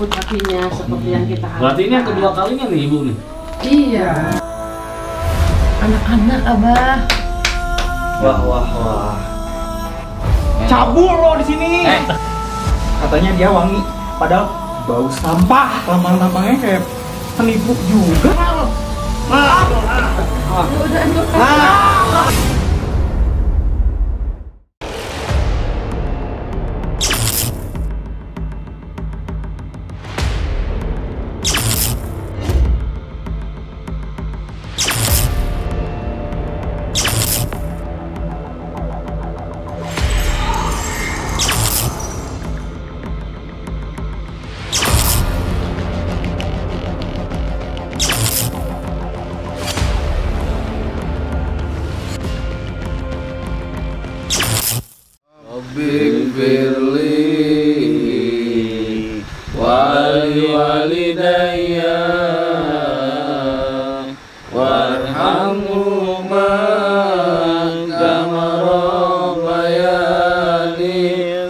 dijemput kakinya seperti yang kita harapkan. Berarti ini yang kedua kalinya nih Ibu nih? Iya. Anak-anak Abah. Wah. Cabul lo di sini. Katanya dia wangi, padahal bau sampah. Tampang-tampangnya kayak penipu juga. Rabbik firli wali walidayya warhamhuma kama rabbayani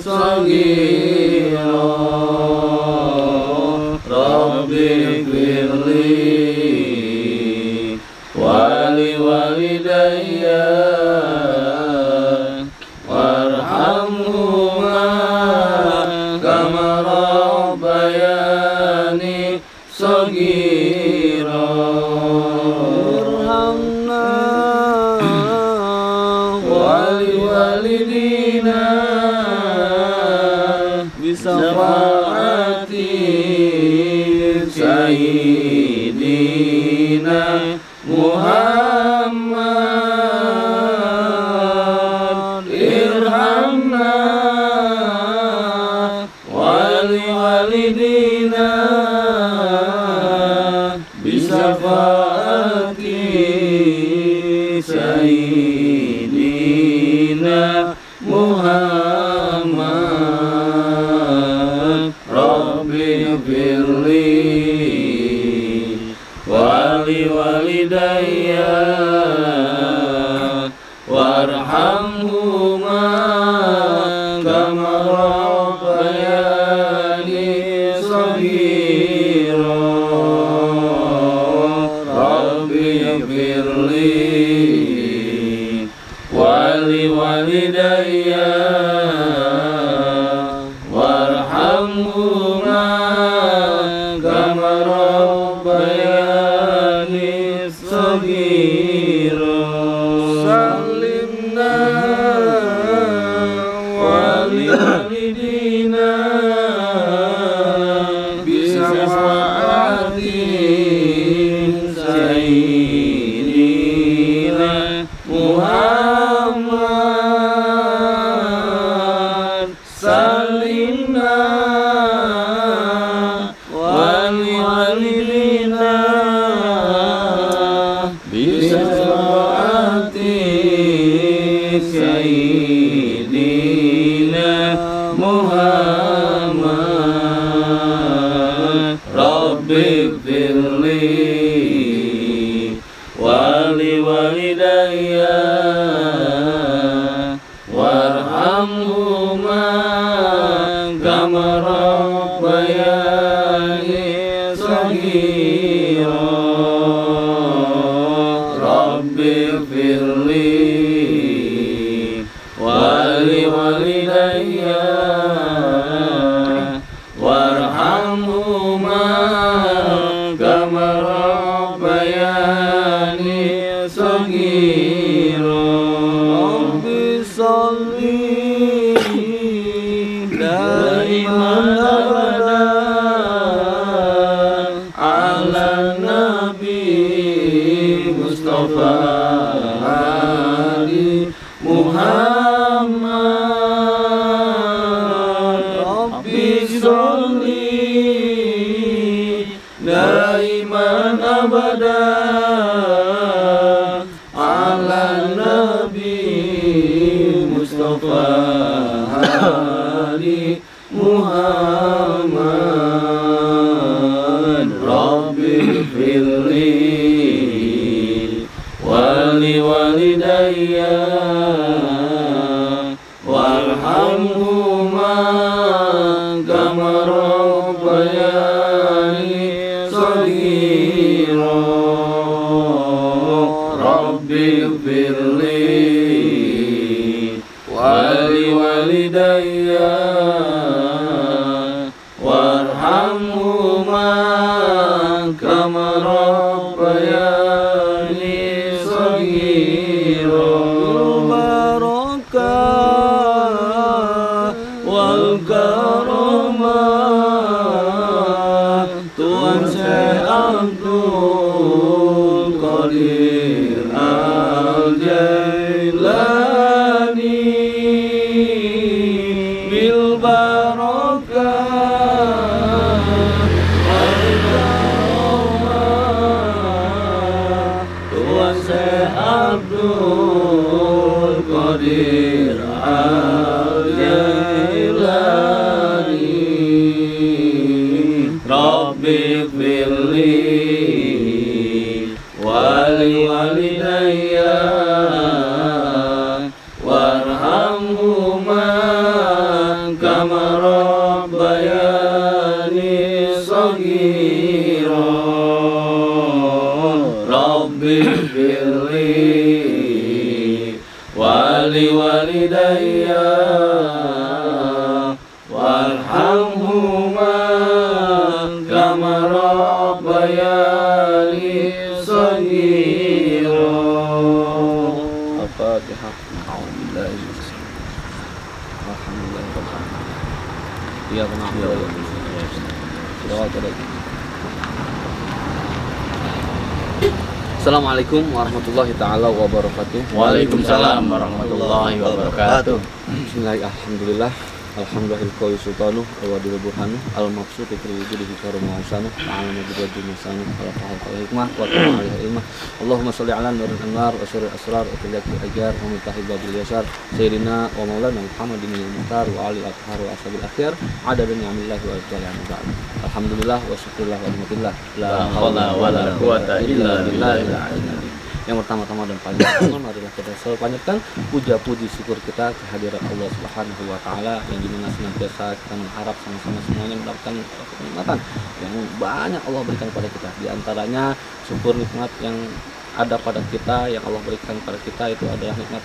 shaghira. Rabbik firli wali walidayya sagira. Irhamna wali walidina bisafaati sayyidina Muhammad. Irhamna wali walidina bisafaati sayyidina Muhammad. Rabbi firli wali walidayya warhamhuma kama rabbayani shaghira. Firli wali walidayya warhamhuma kama rabbayani shaghira. Salimna wali walidina bisafaati sayyidina Muhammad. Salimna wali walidina bisafaati sayyidina Muhammad. Rabbi firli wali walidayya warhamhuma kama rabbayani shaghira. Rabbi firli wali walidayya warhamhuma kama rabbayani shaghira. Rabbi sholli daiman abadan ala nabi Mustafa Ali Muhammad. Rabbi sholli daiman abadan ala nabi Mustafa Ali Muhammad. Rabbi firli wali walidayya warhamhuma kama rabbayani firli wali walidayya warhamhuma kama rabbayani shaghira barakah wal karamah Tuhan Syekh Abdul Qadir Al-Jailani bil barakah wal karamah Tuhan Syekh Abdul Qadir Al-Jailani Rabbi firli wali walidayya warhamhuma kama rabbayani shaghira Rabbi firli wali walidayya warhamhuma kama rabbayani shaghira Al-Fatihah. A'udzubillahi Iya benar. Assalamualaikum warahmatullahi taala wabarakatuh. Waalaikumsalam warahmatullahi wabarakatuh. Bismillahirrahmanirrahim. Alhamdulillahil sultanu awadil burhanu al-maqsud fi wujudihi karumu hasanu ta'ala majid masanu ala fahal hikmah wa ta'ala ilmah Allahumma shalli ala nuril anwar wa syuril asrar wa tilakil ajar wa mutahib babil yasar sayyidina wa maulana Muhammadin al-muhtar wa ali al-athhar wa ashabil akhir adadun ni'amillahi wa jalal ba'd alhamdulillah wa syukurillah wa rahmatillah la haula wa la quwata illa billahil aliyyil. Yang pertama-tama dan paling utama marilah kita selalu panjatkan puja-puji syukur kita kehadirat Allah Subhanahu wa taala yang dimana senantiasa kita mengharap sama-sama semuanya mendapatkan kenikmatan yang banyak Allah berikan kepada kita. Di antaranya syukur nikmat yang ada pada kita yang Allah berikan kepada kita itu adalah nikmat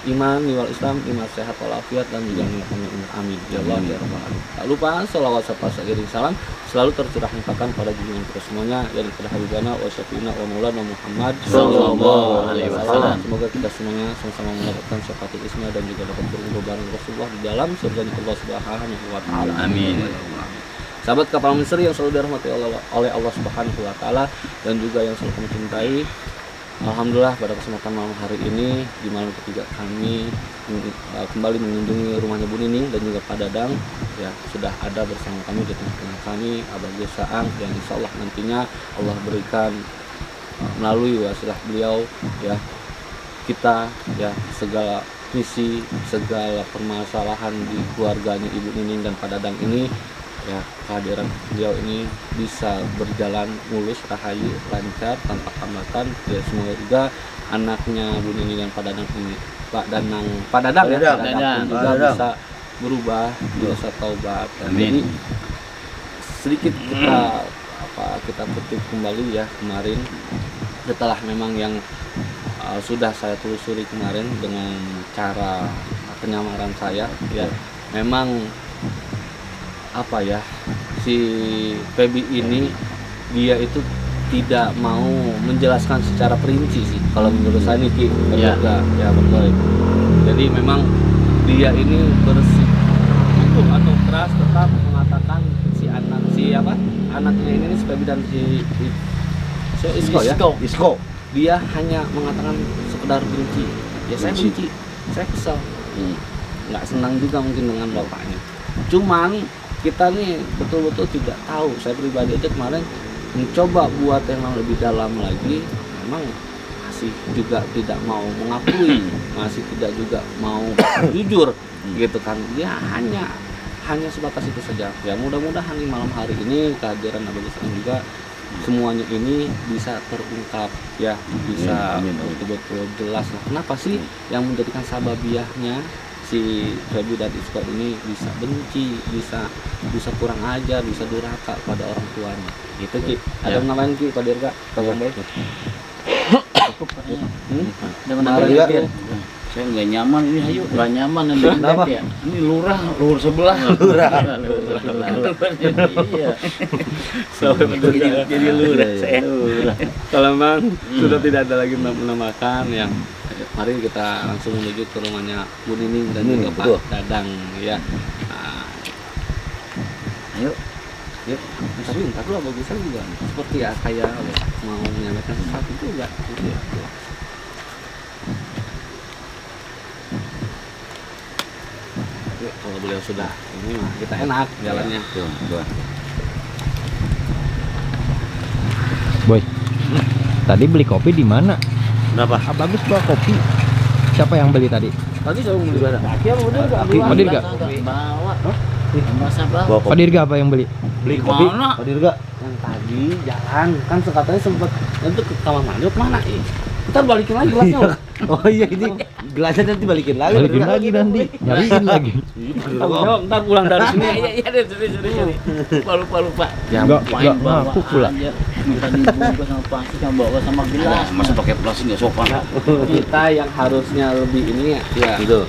iman, wal Islam, iman sehat walafiat dan juga nikmat amin ya Allah ya rabbal alamin. Tak lupa selawat serta seiring salam selalu tercurah limpahkan pada junjungan kita semuanya dari pada habibana wa syafiina wa maulana Muhammad sallallahu alaihi wasallam. Semoga kita semuanya sama-sama mendapatkan syafaatul isma dan juga dapat berkumpul bareng Rasulullah di dalam surga Allah Subhanahu wa taala. Amin. Sahabat kapal misteri yang selalu dirahmati oleh Allah Subhanahu wa taala dan juga yang selalu kami cintai. Alhamdulillah pada kesempatan malam hari ini di malam ketiga kami kembali mengunjungi rumahnya Bu Nining dan juga Pak Dadang ya sudah ada bersama kami di tengah-tengah kami Abah Saang yang insya Allah nantinya Allah berikan melalui wasilah beliau ya kita ya segala misi segala permasalahan di keluarganya Ibu Nining dan Pak Dadang ini ya kehadiran beliau ini bisa berjalan mulus, rahayu, lancar, tanpa hambatan. Ya semoga juga anaknya Bu Nining dan Pak Dadang ini, Pak Dadang juga bisa berubah, bisa taubat. Jadi sedikit kita petik kembali ya kemarin setelah memang yang sudah saya telusuri kemarin dengan cara penyamaran saya ya memang apa ya si Febi ini dia itu tidak mau menjelaskan secara perinci sih kalau menurut saya nih Ki ya betul. Jadi memang dia ini bersikukuh atau keras tetap mengatakan anaknya ini si Febi dan si Isko dia hanya mengatakan sekedar benci ya saya benci saya kesal nggak senang juga mungkin dengan bapaknya cuman kita nih betul-betul tidak tahu. Saya pribadi aja kemarin mencoba buat yang lebih dalam lagi, memang masih juga tidak mau mengakui, masih tidak juga mau jujur, gitu kan? Ya hanya sebatas itu saja. Ya mudah-mudahan di malam hari ini kehadiran Abah Saang juga semuanya ini bisa terungkap, ya bisa betul-betul jelas. Nah, kenapa sih yang menjadikan sababiahnya si Febi dan Isko ini bisa benci, bisa kurang ajar, bisa durhaka pada orang tuanya. Gitu Ki. Ada namanya Ki Pak Dirga, Bang Baik. Cukup kayaknya. Udah mana lagi? Saya nggak nyaman ini, ayo nggak nyaman nanti ya. Ini lurah sebelah. Lurah. Iya. Jadi lurah saya. Kalau memang sudah tidak ada lagi menamakan yang mari kita langsung menuju ke rumahnya Bu Nining dan juga Pak Dadang ya. Nah, Ayo. yuk. Tapi ntar dulu bagusan juga seperti ya kayak mau menyampaikan sesuatu juga. Ya. Kalau beliau sudah ini mah kita enak jalannya. Boy, tadi beli kopi di mana? Berapa? Bagus bawa kopi. Siapa yang beli tadi? Tadi saya mau beli berapa? Pak Dirga. Bawa. Masa bawa. Pak Dirga apa yang beli? Beli kopi. Mana? Pak Dirga. Yang tadi jalan kan katanya sempat itu ke kamar mandi mana ya? Kita balikin lagi gelasnya. Oh iya ini gelasnya nanti balikin lagi. Balikin lagi nanti. Nyariin lagi. Ntar pulang dari sini. Iya deh, sorry. Lupa. Enggak ngaku pula. Minta dibungkus sama plastik, sama bawa sama gelas. Masa pakai plastik nggak sopan. Kita yang harusnya lebih ini ya. Gitu.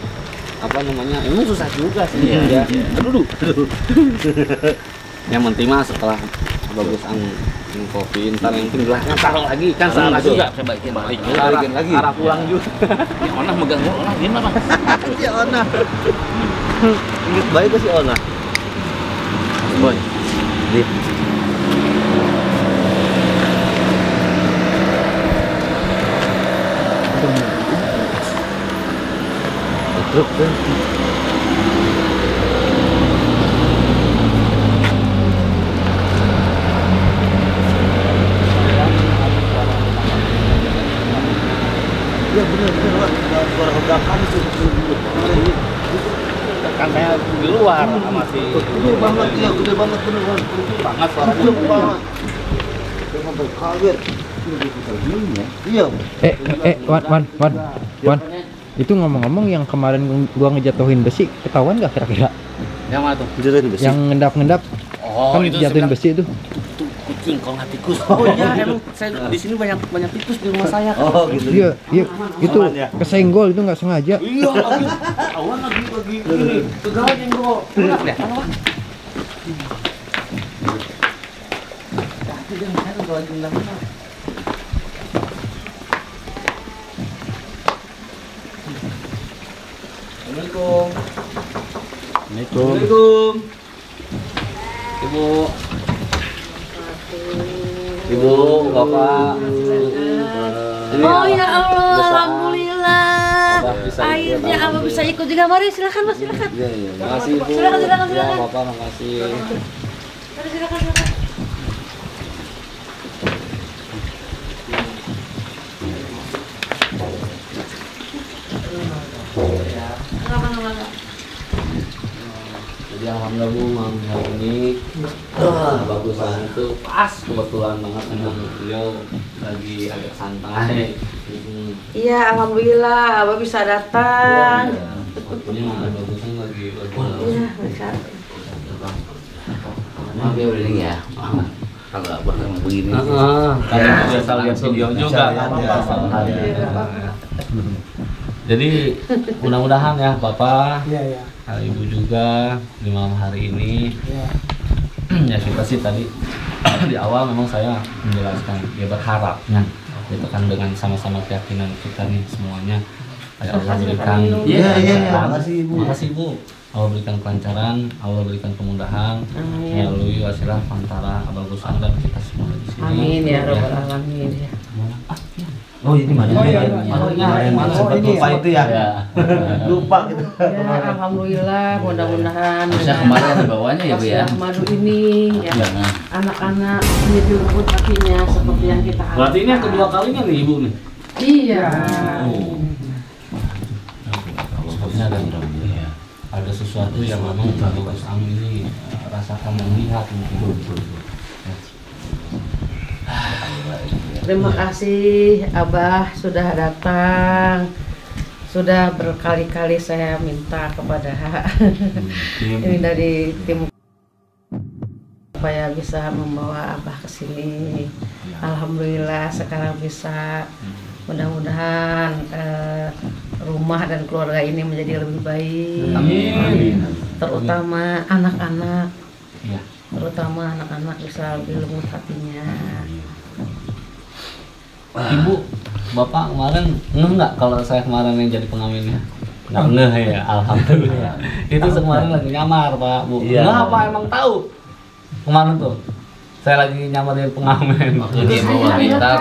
Apa namanya? Emang susah juga sih ya. Aduh. Yang penting mah setelah bagus kopi ntar yang penting gelasnya taruh lagi kan salah juga saya balikin lagi arah pulang juga. Ya Ona megang Ona gimana Bang? Ya Ona. Ingat baik ke si Ona. Boy. Di. Truk kan. Ya benar Pak. Suara ledakan itu. Kan saya di luar masih gede banget ya, gede banget bener banget suaranya. Gede banget. Sampai kaget. Iya. Wan. Itu ngomong-ngomong yang kemarin gua ngejatuhin besi, ketahuan nggak kira-kira? Yang mana tuh? Jatuhin besi. Yang ngendap-ngendap. Oh, kan itu jatuhin besi itu. Kucing kalau nggak tikus. Oh iya, emang saya di sini banyak tikus di rumah saya. Oh gitu. Iya, itu kesenggol itu nggak sengaja. Iya, awan lagi ini. Tegal nyenggol. Udah kelihatan apa? Assalamualaikum. Assalamualaikum. Ibu, Bapak. Oh ya Allah, alhamdulillah. Akhirnya Abah bisa ikut juga. Mari silakan Mas, silakan. Iya. Makasih Ibu. Silakan. Ya, Bapak makasih. Mari silakan. Jadi alhamdulillah Bu, malam hari ini bagusan itu pas kebetulan banget memang beliau lagi agak santai. Iya, alhamdulillah Abah bisa datang. Waktunya bagusan lagi Iya, bisa. Maaf ya udah ini ya. Kalau abah memang begini. Karena biasa lihat video juga. Jadi mudah-mudahan ya Bapak. Iya. Ibu juga di malam hari ini. Ya kita sih tadi di awal memang saya menjelaskan ya berharapnya itu kan dengan sama-sama keyakinan kita nih semuanya Allah berikan makasih Ibu Allah berikan kelancaran Allah berikan kemudahan melalui wasilah antara Abah Gusan dan kita semua di sini. Amin ya rabbal alamin ya. Oh ini mana? Mana sempat lupa itu ya? Lupa gitu. Ya, alhamdulillah, mudah-mudahan Bisa kemarin ada bawahnya ya Bu ya? madu ini ya, anak-anak menjadi rumput kakinya seperti yang kita harapkan. Berarti ini yang kedua kalinya nih Ibu nih? Iya. Sepertinya ada sesuatu yang memang Bagus Am ini rasakan dan lihat mungkin. Terima kasih Abah sudah datang. Sudah berkali-kali saya minta kepada ini dari tim supaya bisa membawa Abah ke sini. Alhamdulillah sekarang bisa. Mudah-mudahan rumah dan keluarga ini menjadi lebih baik. Amin. Terutama anak-anak. Ya. Terutama anak-anak bisa lebih lembut hatinya. Ibu, Bapak kemarin nggak kalau saya kemarin yang jadi pengaminnya? Nggak ya, alhamdulillah. Itu kemarin lagi nyamar Pak, Bu. Nggak apa emang tahu kemarin tuh. Saya lagi nyamar jadi pengamen. Jadi bawa gitar.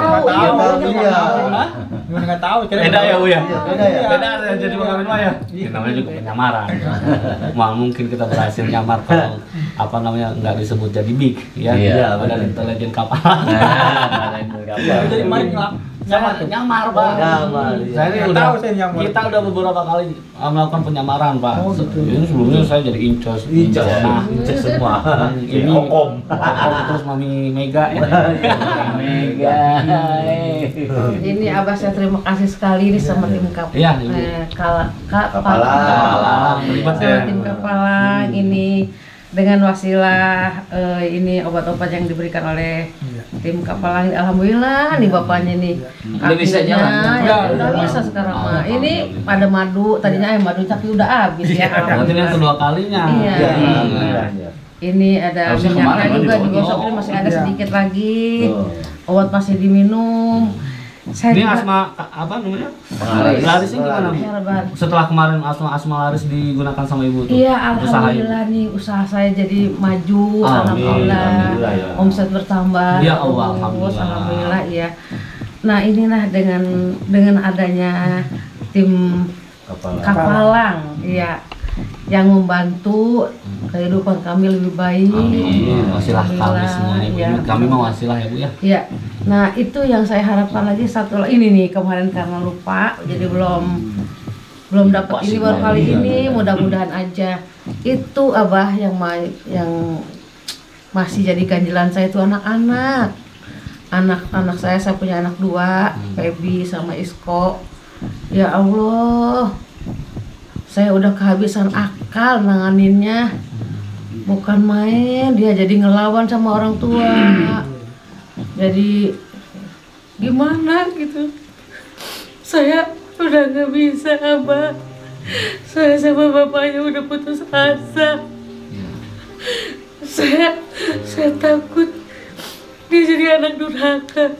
Gimana nggak tahu? Beda ya Bu ya? Beda ya? Beda saya jadi pengamen mah ya? Ya, namanya juga penyamaran. Mungkin kita berhasil nyamar kalau apa namanya nggak disebut jadi big ya. Iya, Ada intelijen kapal. Jadi kemarin Nyamar Pak. Saya ini Nggak udah tahu saya nyamar. kita udah beberapa kali melakukan penyamaran Pak. Oh, gitu. Ini sebelumnya saya jadi incos. Nah, semua. ini Okom terus Mami Mega ya. Mega. Ini Abah saya terima kasih sekali nih sama tim Iya, Ibu. Kapalang. Terlibat Sama ya. tim Kapalang ini dengan wasilah ini obat-obat yang diberikan oleh tim Kapalang. Alhamdulillah nih bapaknya nih Udah bisa jalan. ya, udah bisa sekarang mah. Ini pada madu tadinya madu tapi udah habis ya. Berarti ini yang kedua kalinya. Iya. Ini ada Harusnya minyaknya kemarin juga baru digosok ini masih ada sedikit lagi. Obat masih diminum. Saya Ini juga- asma apa namanya? Laris. Larisnya gimana? Herban. Setelah kemarin asma laris digunakan sama Ibu tuh. Iya, usaha Ibu. alhamdulillah nih usaha saya jadi maju. Amin. Alhamdulillah. Alhamdulillah, ya. Omset bertambah. Ya Allah, terus, alhamdulillah. Alhamdulillah ya. Nah, inilah dengan adanya tim Kapalang ya yang membantu kehidupan kami lebih baik. Amin. Wasilah kami Alhamdulillah, semuanya Bu. ya. Kami mau wasilah ya Bu ya. Ya, nah itu yang saya harapkan lagi satu ini nih kemarin karena lupa jadi belum dapat ini baru kali ini mudah-mudahan aja itu Abah yang masih jadi ganjilan saya itu anak-anak saya punya anak 2 Feby sama Isko. Ya Allah, saya udah kehabisan akal nanganinnya. Bukan main, dia jadi ngelawan sama orang tua. Jadi gimana gitu. Saya udah nggak bisa Abah. Saya sama bapaknya udah putus asa. Saya takut dia jadi anak durhaka.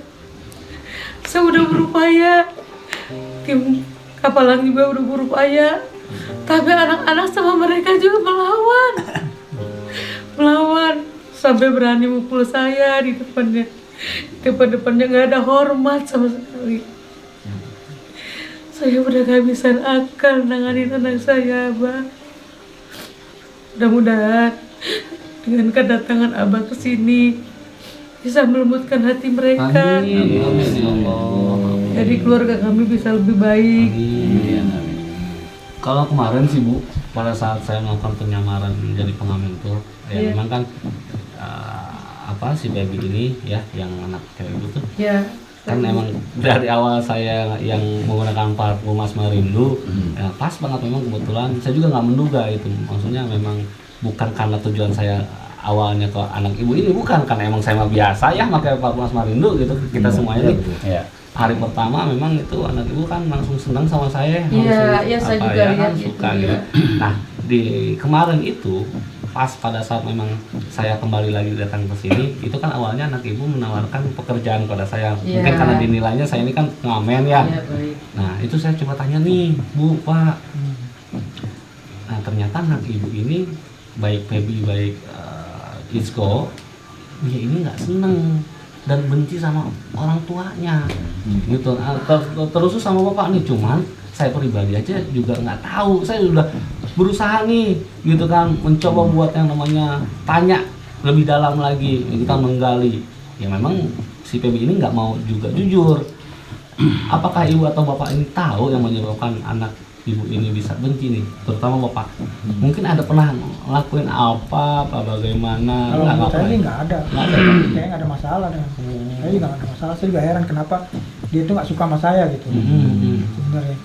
Saya udah berupaya. Tim Kapalang juga udah berupaya. Tapi anak-anak sama mereka juga melawan sampai berani mukul saya di depannya nggak ada hormat sama sekali. Saya udah kehabisan akal nanganin anak saya, Abah. Mudah-mudahan dengan kedatangan Abah ke sini bisa melembutkan hati mereka. Amin. Amin ya Allah. Jadi keluarga kami bisa lebih baik. Amin. Kalau kemarin sih Bu, pada saat saya melakukan penyamaran menjadi pengamen tuh, ya Iya. memang kan si baby ini ya, yang anak cewek itu tuh, Ya. kan emang dari awal saya yang menggunakan parfum Asma Rindu, ya pas banget memang kebetulan. Saya juga nggak menduga itu, maksudnya memang bukan karena tujuan saya awalnya ke anak ibu ini, bukan karena emang saya mah biasa ya pakai parfum Asma Rindu gitu. Kita semuanya nih. Ya. Hari pertama memang itu anak ibu kan langsung senang sama saya, Iya, iya, saya juga lihat itu, suka iya. gitu. Nah di kemarin itu pas pada saat memang saya kembali lagi datang ke sini, itu kan awalnya anak ibu menawarkan pekerjaan pada saya. Iya. Mungkin karena dinilainya saya ini kan pengamen ya. Ya, baik. Nah itu saya coba tanya nih Bu, Pak. Nah ternyata anak ibu ini baik Feby baik Isko, dia ini nggak seneng dan benci sama orang tuanya gitu. Terus sama bapak nih, cuman saya pribadi aja juga nggak tahu. Saya udah berusaha nih gitu kan, mencoba buat yang namanya tanya lebih dalam lagi, kita menggali. Ya memang si Feby ini nggak mau juga jujur. Apakah ibu atau bapak ini tahu yang menyebabkan anak ibu ini bisa benci nih, terutama bapak? Mungkin ada pernah ngelakuin apa bagaimana? Kalau menurut saya ngapain? sih nggak ada. Nggak ada. Kayaknya nggak ada masalah dengan. Saya juga nggak ada masalah. Saya juga heran kenapa dia itu nggak suka sama saya gitu. Sebenarnya.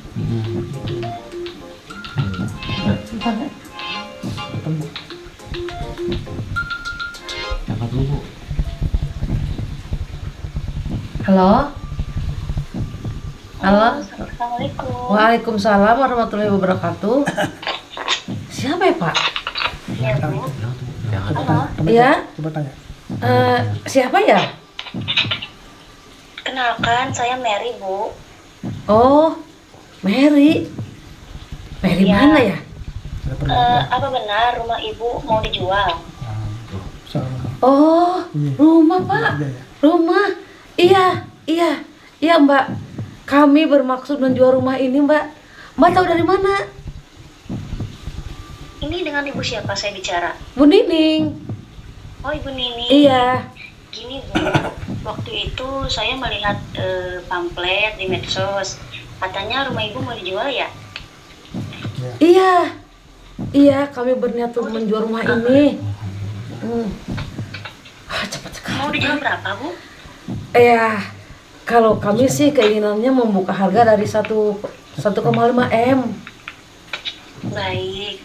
Sebentar, ya. Ketemu. Dapat dulu Halo? Halo? Assalamualaikum. Waalaikumsalam warahmatullahi wabarakatuh. Siapa ya, Pak? Ya, Bu. Halo. Iya? Siapa ya? Kenalkan, saya Mary, Bu. Oh, Mary. Mary Iya. mana ya? Apa benar rumah Ibu mau dijual? Oh, rumah, Pak. Rumah. Iya, iya. Iya, Mbak. Kami bermaksud menjual rumah ini, Mbak. Mbak tahu dari mana? Ini dengan Ibu siapa saya bicara? Bu Nining. Oh, Ibu Nini. Iya. Gini, Bu. Waktu itu saya melihat pamflet di medsos. Katanya rumah Ibu mau dijual ya? Iya. Iya, kami berniat untuk menjual rumah ini. Cepat sekali. Mau dijual berapa, Bu? Iya. Kalau kami sih keinginannya membuka harga dari 1,5 M. Baik.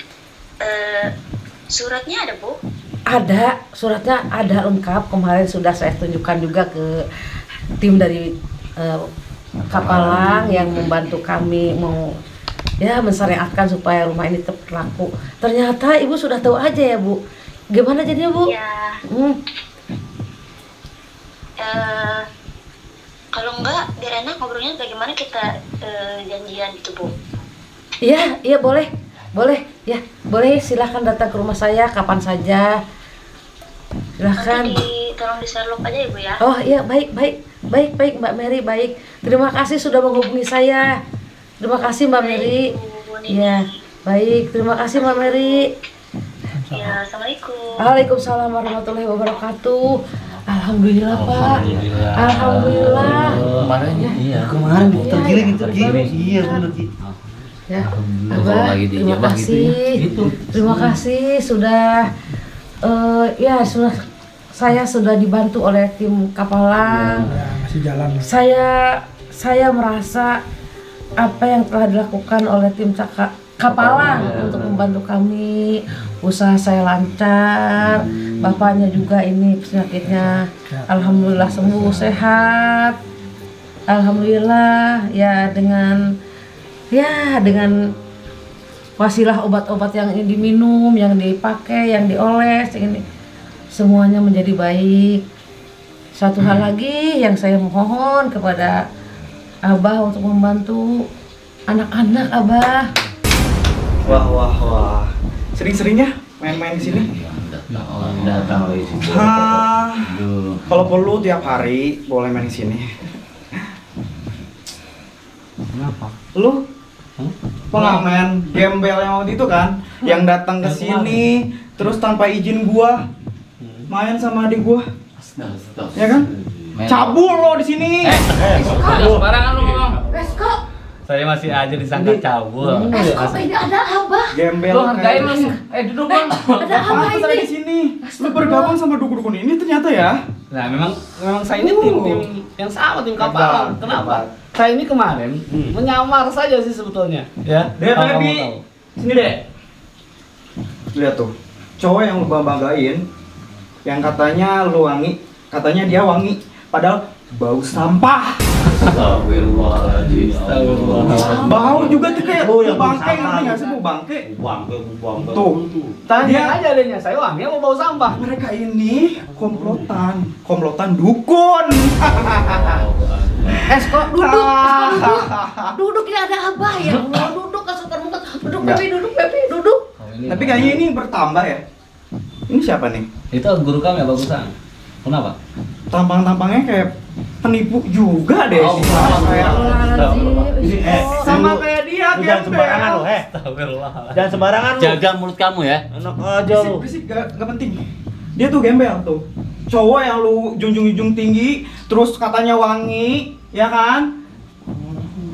Suratnya ada, Bu? Ada, suratnya ada lengkap. Kemarin sudah saya tunjukkan juga ke tim dari Kapalang yang membantu kami mensyariatkan supaya rumah ini tetap laku. Ternyata Ibu sudah tahu aja ya, Bu. Gimana jadinya, Bu? Ya. Kalau enggak, biar enak ngobrolnya bagaimana kita janjian gitu, Bu? Iya, iya boleh. Boleh, ya. Boleh, silahkan datang ke rumah saya kapan saja. Silahkan. Nanti tolong di Sherlock aja ya, Bu ya. Oh iya, baik Mbak Mary, baik. Terima kasih sudah menghubungi saya. Terima kasih Mbak Mary. Iya, baik. Terima kasih Mbak Mary. Ya, Assalamualaikum. Waalaikumsalam warahmatullahi wabarakatuh. Alhamdulillah, Pak. Alhamdulillah. Kemarin tergiling. Iya, benar. Ya, Abah, terima kasih. Terima kasih sudah saya sudah dibantu oleh tim Kapalang. Masih jalan. Saya merasa apa yang telah dilakukan oleh tim Kapalang untuk membantu kami, usaha saya lancar. Bapaknya juga ini penyakitnya alhamdulillah sembuh, sehat. Alhamdulillah ya dengan wasilah obat-obat yang diminum, yang dipakai, yang dioles, ini semuanya menjadi baik. Satu hal lagi yang saya mohon kepada Abah untuk membantu anak-anak Abah. Wah. Sering-seringnya main-main di sini. Datang di sini. Kalau perlu tiap hari boleh main di sini. Kenapa? Lu pengamen gembel yang waktu itu kan, yang datang ke sini terus tanpa izin gua main sama adik gua, ya kan? Cabul lo di sini. Sembarangan lu ngomong. Kok Saya masih aja disangka cabul. ini ada Abah? Gembel. Lu hargain Mas. Duduk Bang. Ada Abah Pantes ada di ini. sini. Lu bergabung sama dukun-dukun ini ternyata ya. Nah, memang saya ini tim yang sama, tim Kapalang. Kenapa? Saya ini kemarin menyamar saja sih sebetulnya, ya. Dek, Kalau kamu Baby. tahu. Sini, Dek. Lihat tuh. Cowok yang lu banggain, yang katanya lu wangi, katanya dia wangi, padahal bau sampah. Astagfirullahaladzim. Bau juga tuh kayak yang bangke, sampah. ngerti nggak sih bu bangke? Bangke. Tuh. Tanya aja adanya, saya wangi mau bau sampah. Mereka ini komplotan dukun. Kok duduk ya ada Abah ya. Allah, duduk kasar muka. Duduk Pepe, duduk. Tapi kayaknya ini bertambah ya. Ini siapa nih? Itu guru kami ya, Bagusan. Kenapa? Tampang-tampangnya kayak penipu juga deh. Sama kayak dia, Lu jangan sembarangan lo, Astagfirullah. Jangan sembarangan lu. Jaga mulut kamu ya. Enak aja lu. Berisik, gak penting. Dia tuh gembel tuh. Cowok yang lu junjung-junjung tinggi, terus katanya wangi, ya kan?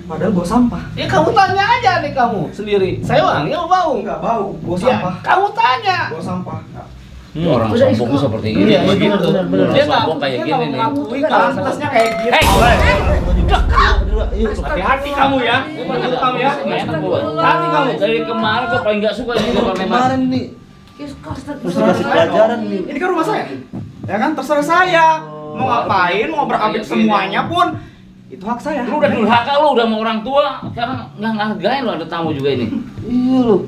Padahal bau sampah. Ya kamu tanya aja nih kamu sendiri. Saya wangi mau bau? Enggak bau, bau Ya, sampah. kamu tanya. Bau sampah. Orang Udah, sombong Isko. seperti ini. Iya, begitu. Orang Dia nggak sombong kayak dia gini nggak nih. mengakui Pantasnya kayak gitu. Hati-hati kamu ya. Hati kamu ya. Hati kamu. Dari kemarin kok paling nggak suka ini kalau memang. Kemarin nih mesti kasih pelajaran nih. Ini kan rumah saya. Ya kan terserah saya. Mau ngapain, mau berakabit semuanya pun itu hak saya. Lu udah durhaka lu udah sama orang tua, sekarang nggak ngargain lu ada tamu juga ini. Iya lu.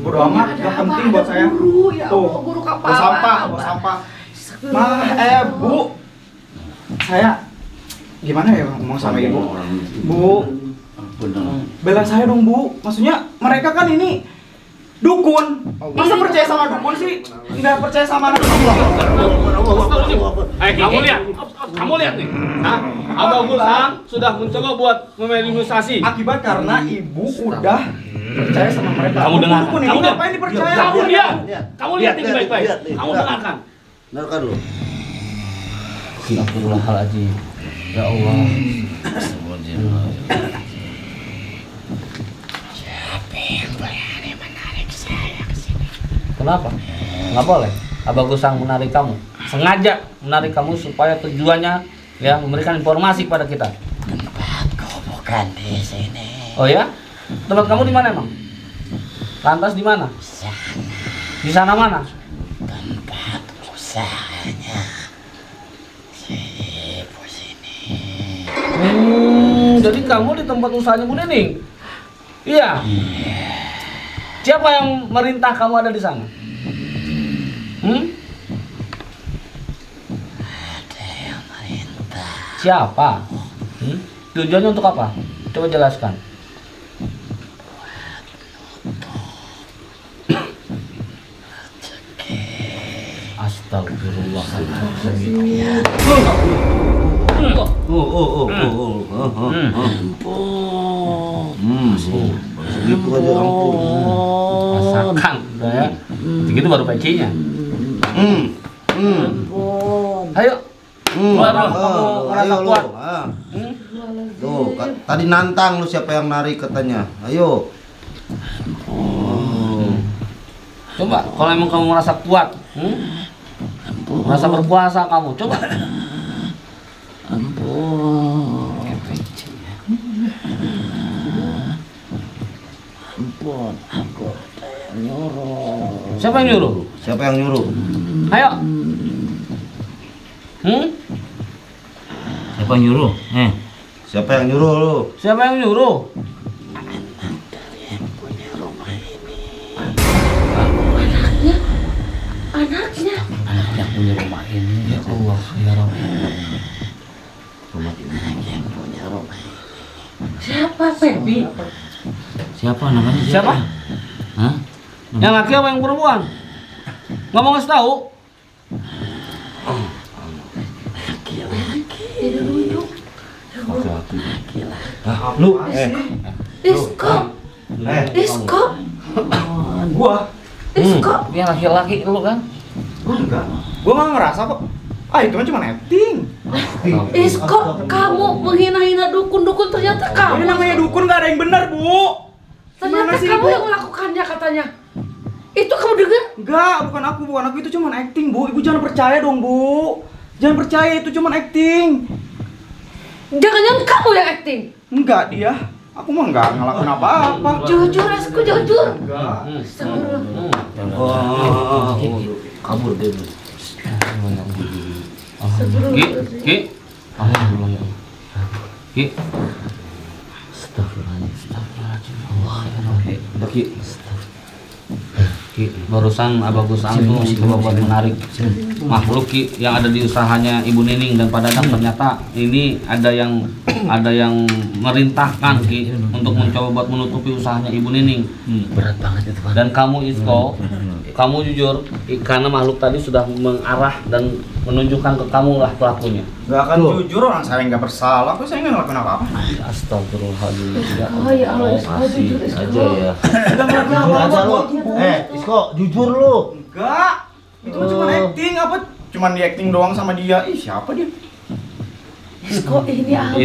Bodo amat, gak penting buat saya. Guru, ya Tuh, Allah, guru kapal. bawa sampah. Bu, saya gimana ya ngomong sama ibu? Bu, bela saya dong bu. Maksudnya mereka kan ini dukun. Masa percaya sama dukun sih? Nggak percaya sama anak Allah. Kamu lihat nih. Hah? Abang Gusang sudah mencoba buat meminimalisasi. Akibat karena ibu udah percaya sama mereka. Kamu dengarkan. Dukun ini ngapain dipercaya? Kamu lihat ini baik-baik. Kamu dengarkan. Dengarkan lu. Astagfirullahaladzim. Ya Allah. Kenapa? Nggak boleh. Abang Gusang menarik kamu. Sengaja menarik kamu supaya tujuannya ya memberikan informasi kepada kita. Tempatku bukan di sini. Oh ya? Tempat kamu di mana emang? Lantas di mana? Sana. Di sana mana? Tempat usahanya si ibu sini. Jadi kamu di tempat usahanya Bu Nening? Iya. Siapa yang merintah kamu ada di sana? Ada yang merintah. Siapa? Tujuannya untuk apa? Coba jelaskan. Astagfirullahaladzim. Segitu aja ampun. Masakan, udah ya. Segitu baru pecinya. Ayo. Keluar lu, kamu merasa kuat. Tuh, tadi nantang lu siapa yang narik katanya. Ayo. Coba, kalau emang kamu merasa kuat, merasa berkuasa kamu, coba. Ampun, aku nyuruh. Siapa yang nyuruh? Siapa yang nyuruh? Ayo. Siapa yang nyuruh? Siapa yang nyuruh lu? Siapa yang nyuruh? Anaknya Anaknya punya rumah ini. Ya Allah, ya Rabbi. Rumah ini. Yang punya rumah ini. siapa Febi? Siapa namanya? Siapa? Hah? Yang laki apa yang perempuan? Nggak mau ngasih tahu? Tidak lucu. Lu Isko, Isko, Gua Dia laki-laki lu kan? enggak. Gua nggak ngerasa kok. Itu kan cuma acting. Isko, kamu menghina-hina dukun-dukun ternyata Ini kamu. namanya dukun nggak ada yang benar, Bu. Ternyata Gimana sih, kamu Bu? yang melakukannya katanya. Itu kamu dengar? Enggak, bukan aku itu cuma acting, Bu. Ibu jangan percaya dong, Bu. Jangan percaya itu cuma acting. Jangan-jangan kamu yang acting. Enggak, dia. Aku mah enggak ngelakuin apa-apa. Jujur, Isko, jujur. Enggak. Astagfirullah. Kabur dia. Ki. Alhamdulillah ya. Ki. Astagfirullahaladzim. Allah ya Rabbi. Udah Ki. Ki, barusan Abang Gusang tuh coba buat menarik makhluk Ki yang ada di usahanya Ibu Nining dan Pak Dadang. Ternyata ini ada yang merintahkan Ki untuk mencoba buat menutupi usahanya Ibu Nining. Berat banget itu Pak. Dan kamu Isko, kamu jujur karena makhluk tadi sudah mengarah dan menunjukkan ke kamu lah pelakunya. Enggak akan jujur, orang saya enggak bersalah. Kok saya enggak ngelakuin apa-apa? Astagfirullahaladzim. Oh ya Allah, Isko, jujur, Isko. Aja ya. Enggak ngelakuin apa-apa lu. Isko, jujur lu. Enggak. Itu kan cuma acting apa? Cuman di acting doang sama dia. Ih, siapa dia? Isko, ini apa?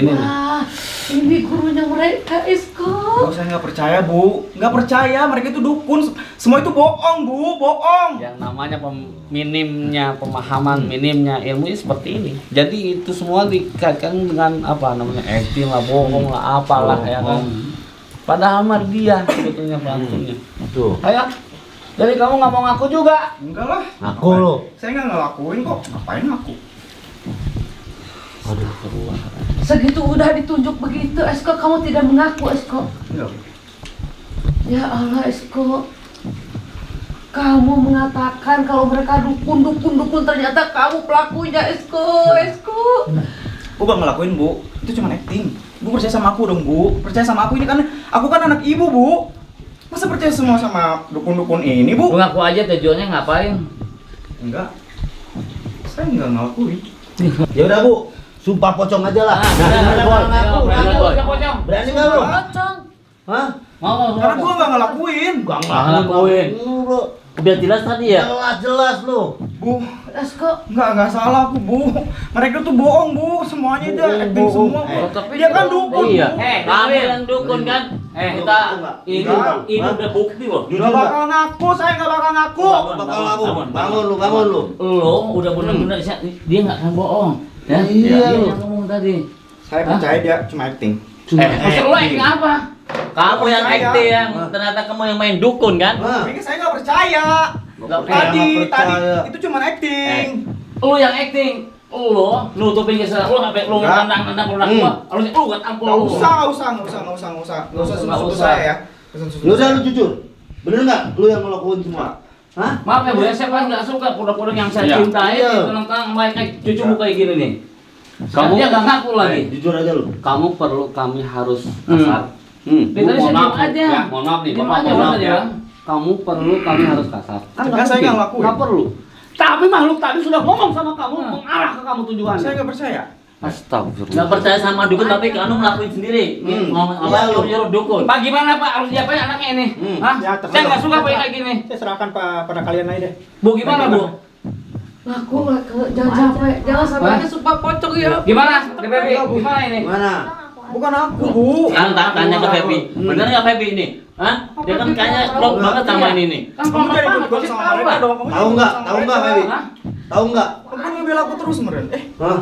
Ini gurunya mereka, Isko. Oh, saya nggak percaya, Bu. Nggak percaya, mereka itu dukun. Semua itu bohong, Bu. Bohong. Yang namanya minimnya pemahaman, minimnya ilmu seperti ini. Jadi itu semua dikaitkan dengan apa namanya acting lah, bohong lah, apalah ya kan. Padahal mah dia sebetulnya pelakunya. Tuh. Ayo. Jadi kamu nggak mau ngaku juga? Enggak lah. Aku lu. Saya nggak ngelakuin kok. Ngapain ngaku? Aduh, keluar. Segitu udah ditunjuk begitu, Esko kamu tidak mengaku, Esko. Ya Allah, Esko. Kamu mengatakan kalau mereka dukun, ternyata kamu pelakunya, Esko. Bu gak ngelakuin, Bu. Itu cuma acting. Bu percaya sama aku dong, Bu. Percaya sama aku ini kan aku kan anak ibu, Bu. Masa percaya semua sama dukun-dukun ini, Bu? Ngaku aja tujuannya ngapain? Enggak. Saya enggak ngelakuin. Ya udah Bu, sumpah pocong aja lah. Berani nggak lu? Pocong. Hah? Mau. Karena gua enggak ngelakuin. Ngelakuin. Udah jelas tadi ya? Jelas lu. Bu, Esko. enggak salah aku, Bu. Mereka tuh bohong, Bu. Semuanya itu acting semua, Bu. Tapi Dia kan dukun, iya. Bu. Kamu yang dukun kan? Kita ini udah bukti loh. Enggak bakal ngaku, saya enggak bakal ngaku. Bangun lu. Lo udah bener-bener dia nggak akan bohong. Ya? Iya, Dia lu. yang ngomong tadi. Saya percaya dia cuma acting. Maksud lo acting apa? Kamu yang Percaya. acting yang ternyata kamu yang main dukun kan? Ini saya enggak percaya. Tadi itu cuma acting. Lo yang acting. Lo nutupin kesalahan lo sampai lo nendang produk gua. Harusnya lo gak tampol lo. Enggak usah susu saya ya. Lu udah lu jujur. Bener nggak? Lu yang ngelakuin semua? Hah? Maaf ya Bu, ya, saya paling nggak suka produk-produk yang saya cintai tentang kayak cucumu kayak gini nih. Kamu dia nggak ngaku lagi. Jujur aja lu. Kamu perlu kami harus kasar. Tadi saya diam aja. Ya, mohon maaf nih, Diam Bapak, aja, mohon maaf Bapak, ya. Kamu perlu kami harus kasar. Kan saya nggak ngelakuin. Nggak perlu. Tapi makhluk tadi sudah ngomong sama kamu, mengarah ke kamu tujuannya. Saya nggak percaya. Astagfirullah. Nggak percaya sama dukun tapi kamu ngelakuin sendiri. Ngomong apa nyuruh dukun. Pak gimana Pak? Harus diapain anaknya ini? Hah? Ya, Saya nggak suka Pak kayak gini. Saya serahkan pada kalian aja deh. Bu gimana Bu? Ngaku, jangan sampai sumpah pocong ya. Gimana? Baby, gimana ini? Mana? Bukan aku, Bu. Sekarang tanya ke Feby. Bener nggak Feby ini? Hah? Dia kan kayaknya klop banget sama ini nih. Kan kamu jadi ikut sama mereka dong. Tahu nggak, Baby? Tahu nggak? Kamu kan ngebela aku terus, Meren. Hah?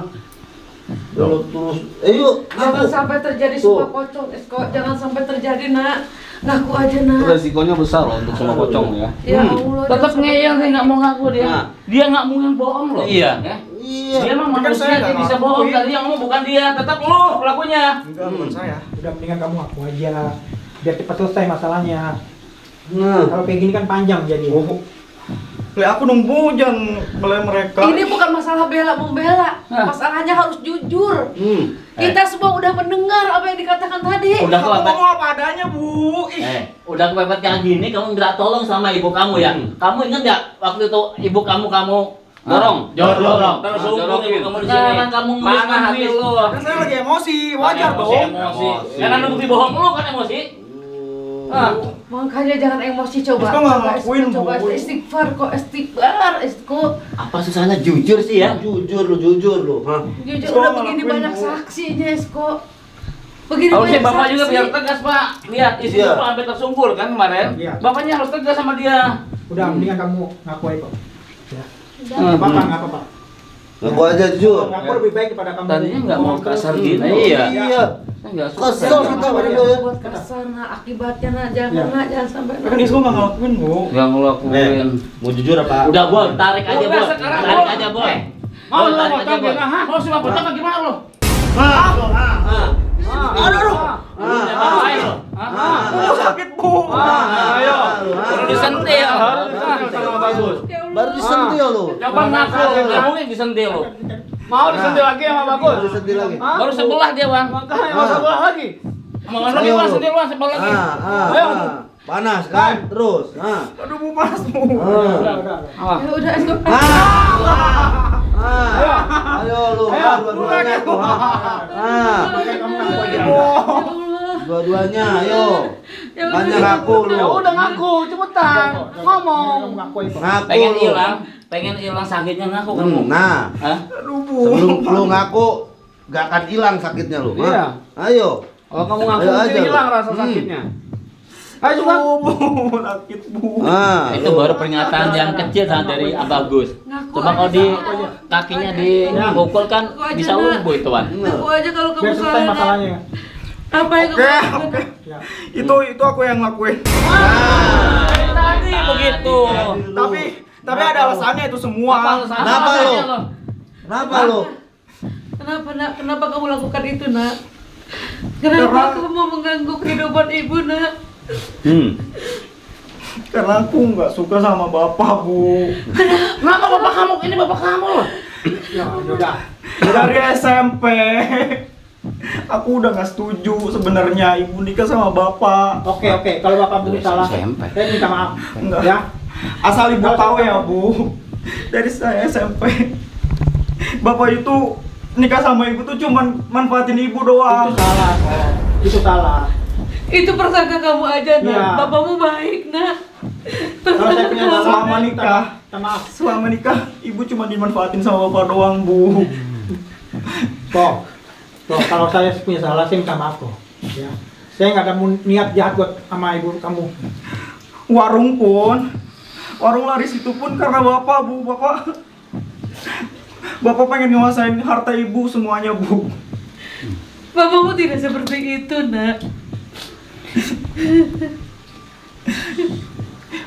Lu terus. Yuk, Jangan sampai terjadi sumpah pocong, Esko. Jangan sampai terjadi, Nak. Ngaku aja, Nak. Resikonya besar loh untuk semua pocong ya. Ya Allah. Tetap ngeyel sih nggak mau ngaku dia. Dia nggak mungkin bohong loh. Iya. Iya. Dia emang Tapi kan saya manusia nggak dia bisa ngakuin. bohong. Tadi yang ngomong bukan dia. Tetap lo pelakunya. Enggak, bukan saya. Udah mendingan kamu aku aja. Biar cepat selesai masalahnya. Nah, Kalau kayak gini kan panjang jadi. Aku dong, Bu, jangan bela mereka. Ini bukan masalah membela. Masalahnya harus jujur. Kita semua udah mendengar apa yang dikatakan tadi. Udah Aku kepepet. ngomong apa adanya, Bu. Udah kepepet kayak gini kamu minta tolong sama ibu kamu ya. Kamu ingat nggak waktu itu ibu kamu dorong, terus hukum ibu kamu di sini. Sekarang kamu mana hati lu? Kan saya lagi emosi, wajar dong. Emosi. Karena bukti bohong lu kan emosi. Makanya jangan emosi, coba. Esko nggak ngakuin, Bu. Coba istighfar kok, Esko. Apa susahnya jujur sih ya? jujur lu. Hah? Jujur Esko udah nggak begini ngakuin, banyak Bu. saksinya, Esko. Begini Harusnya banyak bapak juga saksi. biar tegas Pak. Lihat istri Iya. Bapak sampai tersungkur kan kemarin. Iya. Bapaknya harus tegas sama dia. Udah mendingan kamu ngaku aja kok. Ya. Udah. Nggak apa-apa. Ngaku aja jujur. Ngaku lebih baik daripada kamu. Tadinya nggak mau kasar gitu. Iya. Saya nggak suka. Kesel kita pada lu ya. Buat kasar, Nak. Akibatnya, Nak. Jangan sampai. Kan Esko nggak ngelakuin, Bu. Nggak ngelakuin. Mau jujur apa? Udah Bol, tarik aja Bol. sekarang, Tarik Bol. aja Bol. Mau Bol, lu tarik aja potong Bol. dia, hah? Mau sumpah potong apa gimana lo? Aduh. Ayo. Sakit, Bu. Ayo. Baru disentil. Baru disentil lu. Coba ngaku, nggak mungkin disentil lo. Mau disentil lagi sama Bagus? Baru disentil lagi. Baru sebelah dia bang. Makanya mau sebelah lagi. Sama lagi bang, sentil bang, sebelah lagi. Ayo. Panas kan? Terus. Aduh, Bu, panas, Bu. Ya udah, Esko. Ayo lu. Dua-duanya tuh. Dua-duanya, ayo. Banyak ngaku lu. Ya udah ngaku, cepetan. Ngomong. Ngaku Pengen hilang sakitnya ngaku kamu. Nah, Hah? Aduh, Bu. sebelum lu ngaku gak akan hilang sakitnya lu. Iya. Ayo. Kalau kamu ngaku Ayo mungkin aja, hilang lu. rasa sakitnya. Ayo coba. Bu, sakit, Bu. Itu baru pernyataan yang kecil dari Abagus. Ngaku Coba kalau aja. di kakinya dipukul kan Ngaku aja, bisa Nak. lumpuh itu Wan. Ngaku aja kalau kamu Biar selesai salah, Nak. masalahnya. Apa yang kamu lakukan? Oke. Ya. Itu aku yang ngelakuin. Tadi begitu. Tapi ada alasannya itu semua. Apa alasannya? Kenapa Alasannya lo? Kenapa lu? Kenapa nak? Kenapa kamu lakukan itu nak? Kenapa kamu mengganggu kehidupan ibu nak? Karena aku nggak suka sama bapak, Bu. Kenapa bapak kamu? Ini bapak kamu. Ya udah. Dari SMP. Aku udah nggak setuju sebenarnya ibu nikah sama bapak. Oke, kalau bapak Bu salah, saya minta maaf. Enggak. Ya. Asal ibu tahu ya, Bu. Dari saya SMP. Bapak itu nikah sama ibu tuh cuman manfaatin ibu doang. Itu salah. Itu salah. Itu persangka kamu aja nak. Ya. Bapakmu baik nak. Kalau saya punya salah, Selama nikah, maaf. selama nikah ibu cuma dimanfaatin sama bapak doang, Bu. Toh, kalau saya punya salah, saya minta maaf kok. Ya. Saya nggak ada niat jahat buat sama ibu kamu. Warung laris itu pun karena bapak, Bu. Bapak pengen nguasain harta ibu semuanya, Bu. Bapakmu tidak seperti itu nak.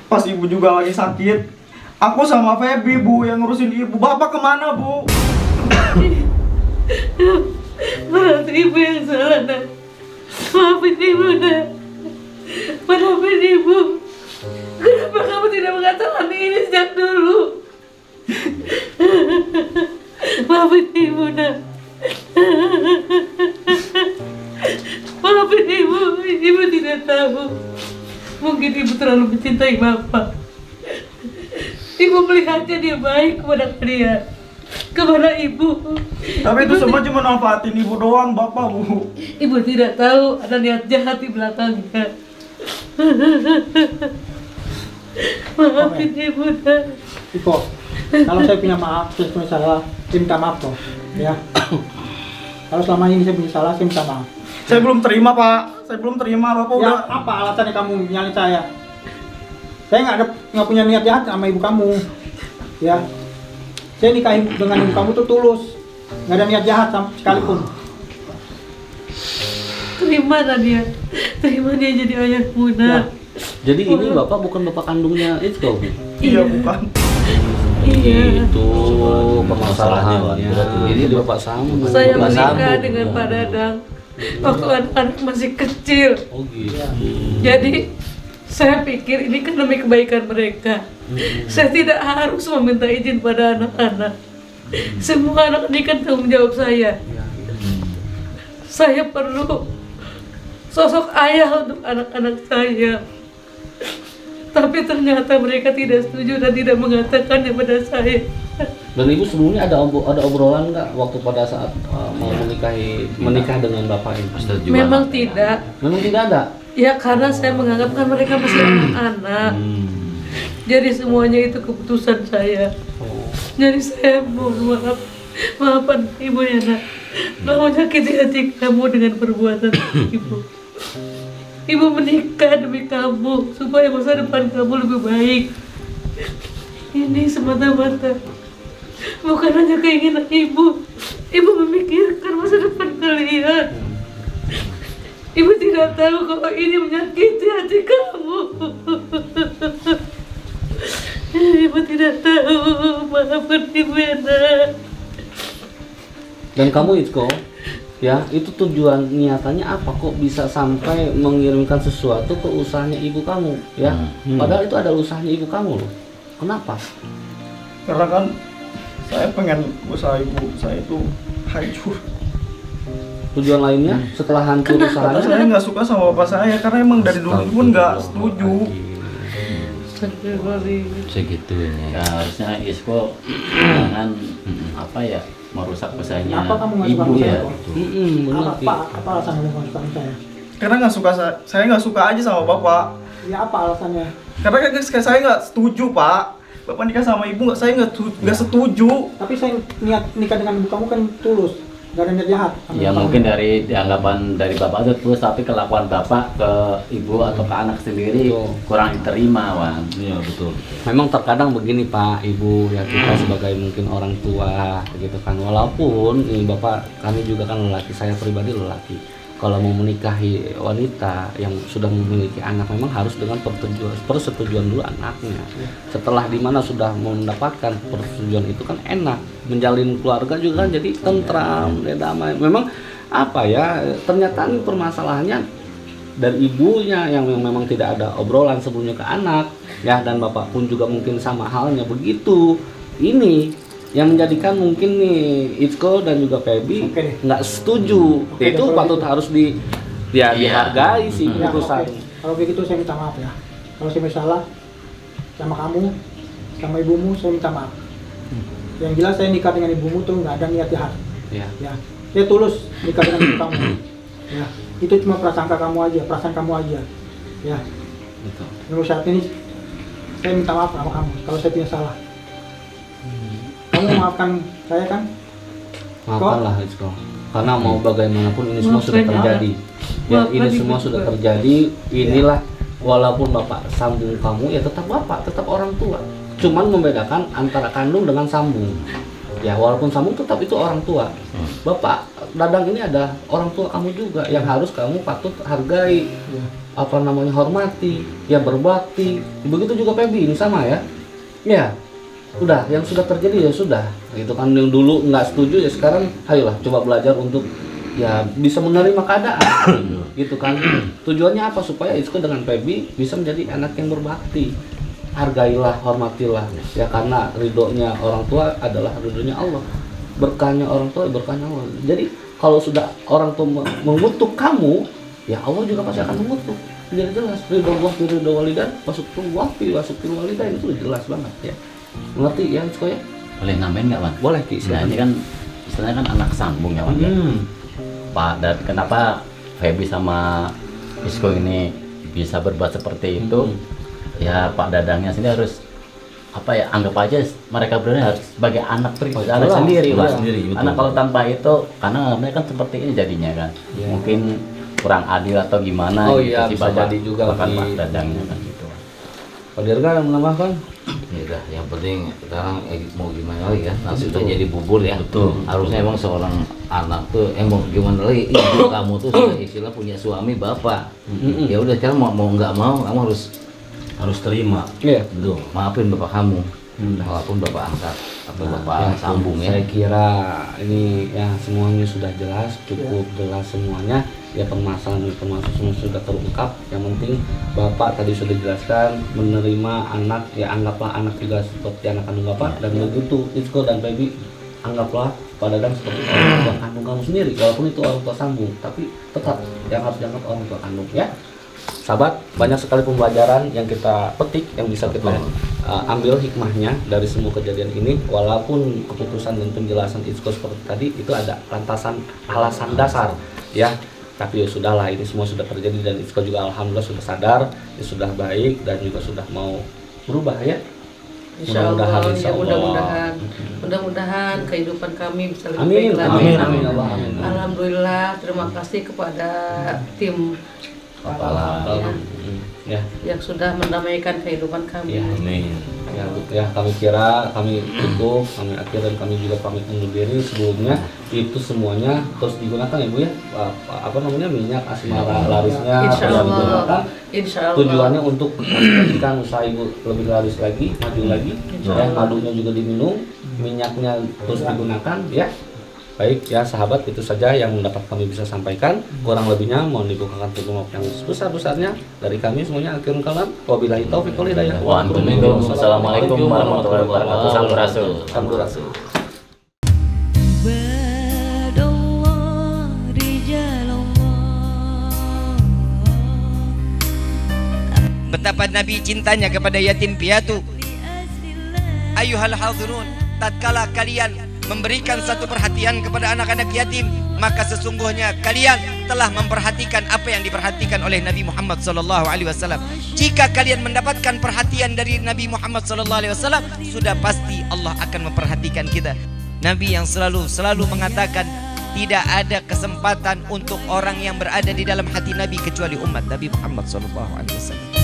Pas ibu juga lagi sakit, aku sama Feby, Bu, yang ngurusin ibu. Bapak kemana, Bu? Berarti ibu yang salah nak. Maafin ibu nak. Maafin ibu. Kenapa kamu tidak mengatakan ini sejak dulu? Maafin ibu nak. Maafin ibu. Ibu tidak tahu. Mungkin ibu terlalu mencintai bapak. Ibu melihatnya dia baik kepada kalian, kepada ibu. Tapi itu semua cuma manfaatin ibu doang, Bapak, Bu. Ibu tidak tahu ada niat jahat di belakangnya. Maafin ibu nak. Iko, kalau saya punya maaf, saya punya salah, saya minta maaf kok. Ya. Kalau selama ini saya punya salah, saya minta maaf. Saya belum terima, Pak. Saya belum terima, Bapak Ya, udah. apa alasannya kamu nyalin saya? Saya nggak punya niat jahat sama ibu kamu. Ya. Saya nikah dengan ibu kamu tuh tulus. Nggak ada niat jahat sekalipun. Terima dia. Terima dia jadi ayahmu nak. Jadi ini bapak bukan bapak kandungnya Isko? Iya, bukan. Iya. Itu permasalahannya. Ini bapak sama. Saya Bapak menikah sambung. dengan Pak Dadang waktu anak-anak masih kecil. Oh gitu. Jadi saya pikir ini kan demi kebaikan mereka. Saya tidak harus meminta izin pada anak-anak. Semua anak ini kan tanggung jawab saya. Saya perlu sosok ayah untuk anak-anak saya. Tapi ternyata mereka tidak setuju dan tidak mengatakannya pada saya. Dan ibu sebelumnya ada obrolan nggak waktu pada saat mau menikah dengan bapak ini? Memang tidak. Memang tidak ada. Ya karena saya menganggap kan mereka masih anak-anak. Jadi semuanya itu keputusan saya. Jadi saya mohon maafkan ibu ya nak. Gak mau nyakiti hati kamu dengan perbuatan ibu. Ibu menikah demi kamu supaya masa depan kamu lebih baik. Ini semata-mata bukan hanya keinginan ibu. Ibu memikirkan masa depan kalian. Ibu tidak tahu kalau ini menyakiti hati kamu. Ibu tidak tahu. Maafkan ibu ya nak. Dan kamu Isko, ya itu tujuan niatannya apa kok bisa sampai mengirimkan sesuatu ke usahanya ibu kamu, ya? Padahal itu ada usahanya ibu kamu loh. Kenapa? Karena kan saya pengen usaha ibu saya itu hancur. Tujuan lainnya setelah hancur Karena usahanya? saya nggak suka sama bapak saya karena emang dari dulu pun nggak setuju. Segitunya. Ya, harusnya Isko jangan merusak usahanya Apa kamu nggak suka ibu sama ya. saya? Apa alasan kamu nggak suka sama saya? Karena nggak suka saya nggak suka aja sama bapak. Ya apa alasannya? Karena kan saya nggak setuju, Pak. Bapak nikah sama ibu saya nggak setuju. Tapi saya niat nikah dengan ibu kamu kan tulus, nggak ada niat jahat. sama Ya ibu mungkin kamu. dari anggapan dari bapak itu terus, tapi kelakuan bapak ke ibu atau ke anak sendiri kurang diterima, Wan. Iya betul. Memang terkadang begini Pak, Ibu, ya kita sebagai mungkin orang tua gitu kan, walaupun ini Bapak, kami juga kan lelaki, saya pribadi lelaki. kalau mau menikahi wanita yang sudah memiliki anak memang harus dengan persetujuan dulu anaknya. Setelah dimana sudah mendapatkan persetujuan itu kan enak, menjalin keluarga juga kan jadi tentram, damai. Memang apa ya, ternyata ini permasalahannya dari ibunya yang memang tidak ada obrolan sebelumnya ke anak ya, dan bapak pun juga mungkin sama halnya begitu. Ini yang menjadikan mungkin nih Itzko dan juga Feby nggak setuju. Itu patut harus dihargai sih keputusan. Kalau begitu saya minta maaf ya. Kalau saya salah sama kamu, sama ibumu, saya minta maaf. Yang jelas saya nikah dengan ibumu tuh nggak ada niat jahat. Ya. Saya tulus nikah dengan ibu kamu. Ya. Itu cuma prasangka kamu aja, perasaan kamu aja. Ya. Betul. Saat ini saya minta maaf sama kamu kalau saya punya salah. Kamu maafkan saya kan? Maafkanlah Itzko. Karena mau bagaimanapun ini semua sudah terjadi. Ya, ini semua sudah terjadi. Inilah walaupun bapak sambung kamu ya tetap bapak, tetap orang tua. Cuman membedakan antara kandung dengan sambung. Ya, walaupun sambung tetap itu orang tua. Bapak Dadang ini ada orang tua kamu juga yang harus kamu patut hargai. Apa namanya, hormati, ya berbakti. Begitu juga Feby ini sama ya. Ya. Udah, yang sudah terjadi ya sudah. Gitu kan, yang dulu nggak setuju ya sekarang ayolah coba belajar untuk ya bisa menerima keadaan. Gitu kan. Tujuannya apa? Supaya Itzko dengan Feby bisa menjadi anak yang berbakti. Hargailah, hormatilah ya, karena ridhonya orang tua adalah ridhonya Allah. Berkahnya orang tua, berkahnya Allah. Jadi kalau sudah orang tua mengutuk kamu, ya Allah juga pasti akan mengutuk. Jadi jelas ridho Allah, ridho walidan, wasuktul wafi, wasuktul walidan, itu jelas banget ya. Mengerti ya Itzko ya? Boleh nambahin nggak, Wan? Boleh Ki. Nah, ini kan istilahnya kan anak sambung ya, Wan. Pak, dan kenapa Feby sama Itzko ini bisa berbuat seperti itu? Ya Pak Dadangnya sendiri harus apa ya, anggap aja mereka berdua harus sebagai anak anak sendiri, Wan. Karena kalau tanpa itu, karena mereka kan seperti ini jadinya kan, mungkin kurang adil atau gimana. Oh gitu, iya, si bisa jadi juga Pak Dadangnya kan gitu. Pak Dirga yang menambahkan? Ya udah, yang penting sekarang mau gimana lagi kan, nanti udah jadi bubur ya. Betul. Harusnya emang seorang anak tuh emang gimana lagi, ibu kamu tuh sudah istilah punya suami bapak. Ya udah, sekarang mau nggak mau kamu harus terima. Iya. Betul. Maafin bapak kamu, walaupun bapak angkat atau bapak sambung ya. Saya kira ini ya semuanya sudah jelas, cukup jelas semuanya. Ya permasalahan semua sudah terungkap. Yang penting bapak tadi sudah jelaskan, menerima anak ya anggaplah anak juga seperti anak kandung bapak, dan begitu Itzko dan Feby anggaplah Pak Dadang seperti orang tua kandung kamu sendiri, walaupun itu orang tua sambung, tapi tetap yang harus dianggap orang tua kandung ya. Sahabat, banyak sekali pembelajaran yang kita petik, yang bisa kita ambil hikmahnya dari semua kejadian ini. Walaupun keputusan dan penjelasan Itzko seperti tadi itu ada alasan dasar ya, tapi ya sudahlah, ini semua sudah terjadi dan Itzko juga alhamdulillah sudah sadar, ya sudah baik dan juga sudah mau berubah ya. Mudah-mudahan kehidupan kami bisa lebih baik lagi. Amin. Alhamdulillah, terima kasih kepada tim yang sudah mendamaikan kehidupan kami. Amin. Ya, kami kira kami cukup, kami akhir dan kami juga pamit undur diri. Sebelumnya itu semuanya terus digunakan ya Bu ya, apa namanya, minyak asmara larisnya digunakan. Tujuannya untuk menjadikan usaha Ibu lebih laris lagi, maju lagi. Ya, madunya juga diminum, minyaknya terus digunakan ya. Baik ya sahabat, itu saja yang dapat kami bisa sampaikan. Kurang lebihnya mohon dibukakan pintu maaf yang sebesar-besarnya dari kami semuanya. Akhirul kalam, wabillahi taufiq wal hidayah. Wassalamualaikum warahmatullahi wabarakatuh. Salam Rasul. Betapa Nabi cintanya kepada yatim piatu. Ayuhal hadirun, tatkala kalian memberikan satu perhatian kepada anak-anak yatim, maka sesungguhnya kalian telah memperhatikan apa yang diperhatikan oleh Nabi Muhammad SAW. Jika kalian mendapatkan perhatian dari Nabi Muhammad SAW, sudah pasti Allah akan memperhatikan kita. Nabi yang selalu mengatakan, tidak ada kesempatan untuk orang yang berada di dalam hati Nabi kecuali umat Nabi Muhammad SAW.